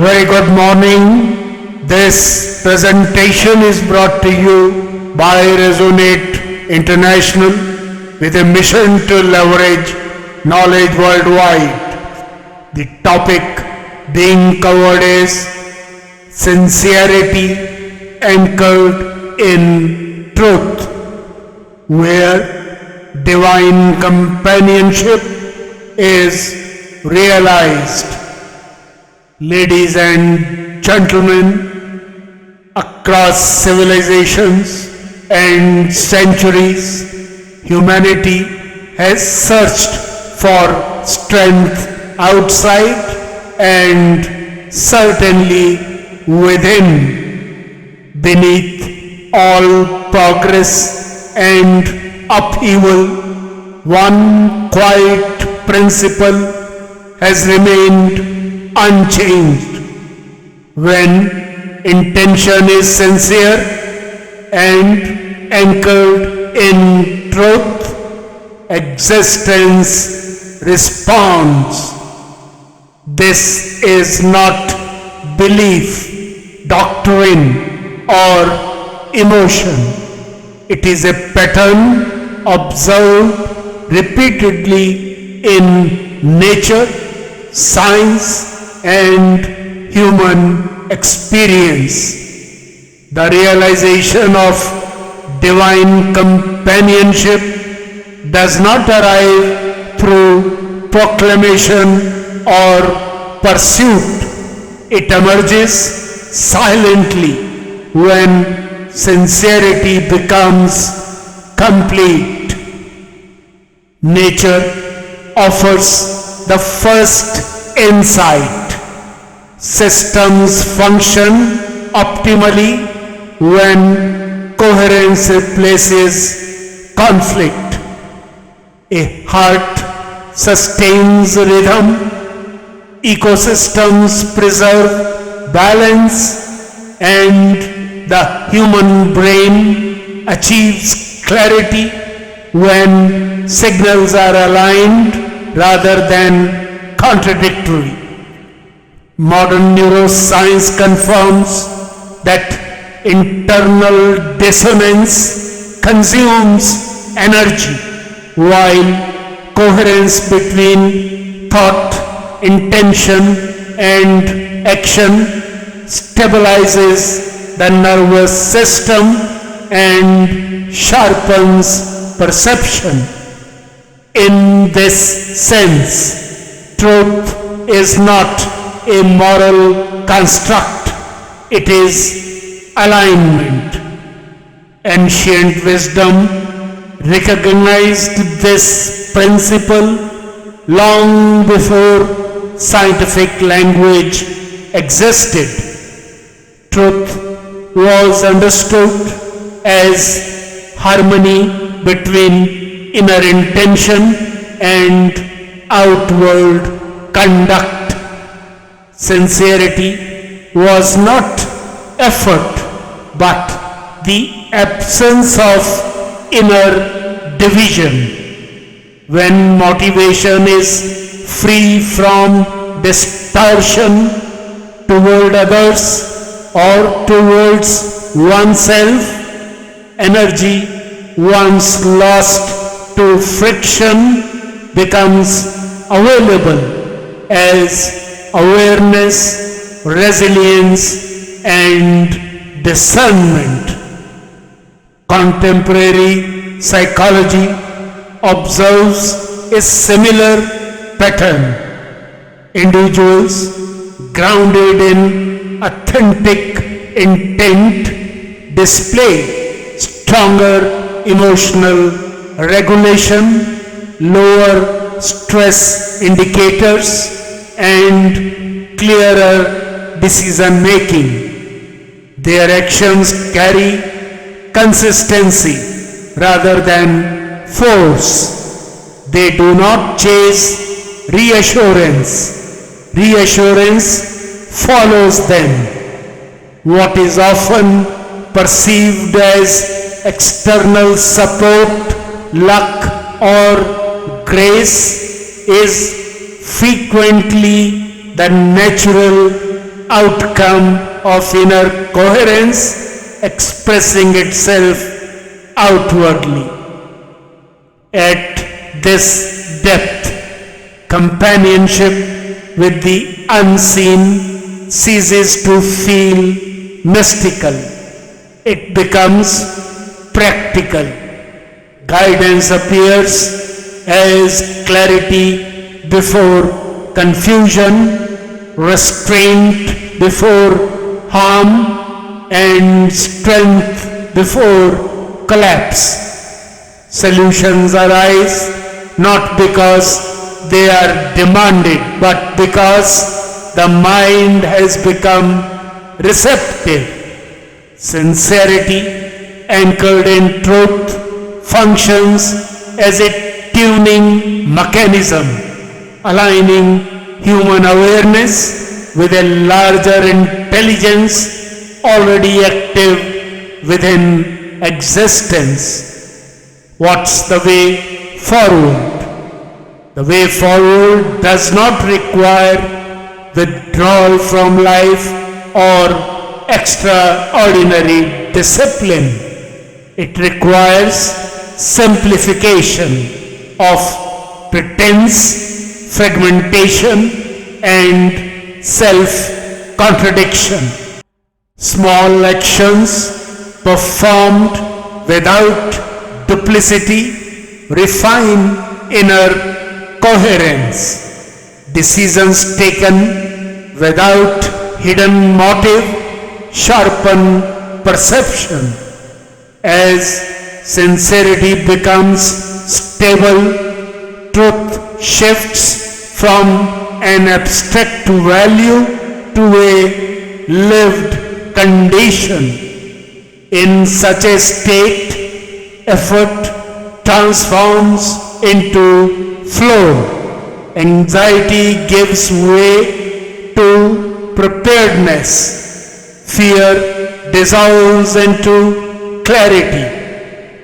Very good morning. This presentation is brought to you by Resonate International with a mission to leverage knowledge worldwide. The topic being covered is sincerity anchored in truth, where divine companionship is realized. Ladies and gentlemen, across civilizations and centuries, humanity has searched for strength outside and certainly within. Beneath all progress and upheaval, one quiet principle has remained unchanged. When intention is sincere and anchored in truth, existence responds. This is not belief, doctrine, or emotion. It is a pattern observed repeatedly in nature, science, and human experience. The realization of divine companionship does not arrive through proclamation or pursuit. It emerges silently when sincerity becomes complete. Nature offers the first insight. Systems function optimally when coherence replaces conflict. A heart sustains rhythm, ecosystems preserve balance, and the human brain achieves clarity when signals are aligned rather than contradictory. Modern neuroscience confirms that internal dissonance consumes energy, while coherence between thought, intention, and action stabilizes the nervous system and sharpens perception. In this sense, truth is not a moral construct, it is alignment. Ancient wisdom recognized this principle long before scientific language existed. Truth was understood as harmony between inner intention and outward conduct. Sincerity was not effort, but the absence of inner division. When motivation is free from distortion toward others or towards oneself, energy once lost to friction becomes available as awareness, resilience, and discernment. Contemporary psychology observes a similar pattern. Individuals grounded in authentic intent display stronger emotional regulation, lower stress indicators, and clearer decision making. Their actions carry consistency rather than force. They do not chase reassurance. Reassurance follows them. What is often perceived as external support, luck, or grace is frequently the natural outcome of inner coherence expressing itself outwardly. At this depth, companionship with the unseen ceases to feel mystical. It becomes practical. Guidance appears as clarity before confusion, restraint before harm, and strength before collapse. Solutions arise not because they are demanded, but because the mind has become receptive. Sincerity, anchored in truth, functions as a tuning mechanism, aligning human awareness with a larger intelligence already active within existence. What's the way forward? The way forward does not require withdrawal from life or extraordinary discipline. It requires simplification of pretense, fragmentation, and self-contradiction. Small actions performed without duplicity refine inner coherence. Decisions taken without hidden motive sharpen perception. As sincerity becomes stable, truth shifts from an abstract value to a lived condition. In such a state, effort transforms into flow. Anxiety gives way to preparedness. Fear dissolves into clarity.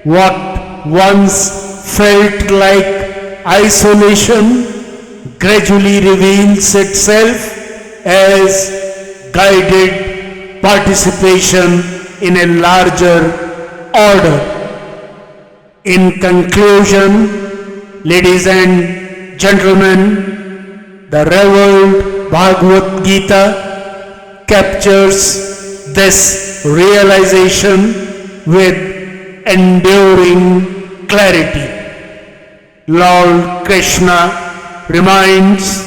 What once felt like isolation gradually reveals itself as guided participation in a larger order. In conclusion, ladies and gentlemen, the revered Bhagavad Gita captures this realization with enduring clarity. Lord Krishna reminds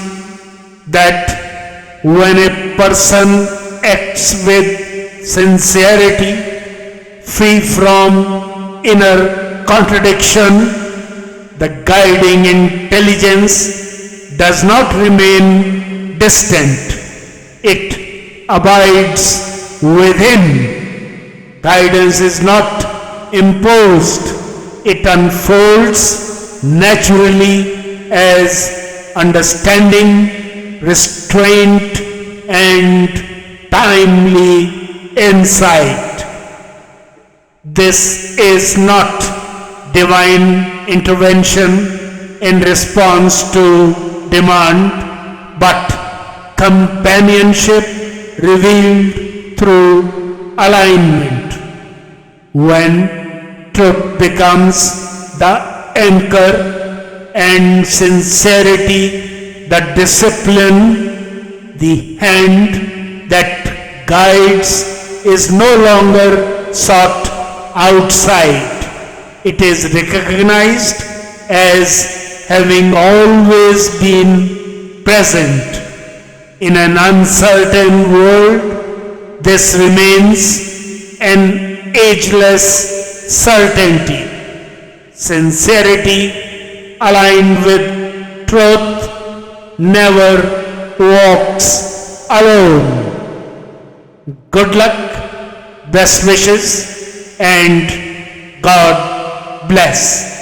that when a person acts with sincerity, free from inner contradiction, the guiding intelligence does not remain distant. It abides within. Guidance is not imposed. It unfolds naturally as understanding, restraint, and timely insight. This is not divine intervention in response to demand, but companionship revealed through alignment. When truth becomes the anchor and sincerity the discipline, the hand that guides is no longer sought outside. It is recognized as having always been present. In an uncertain world, this remains an ageless certainty. Sincerity aligned with truth never walks alone. Good luck, best wishes, and God bless.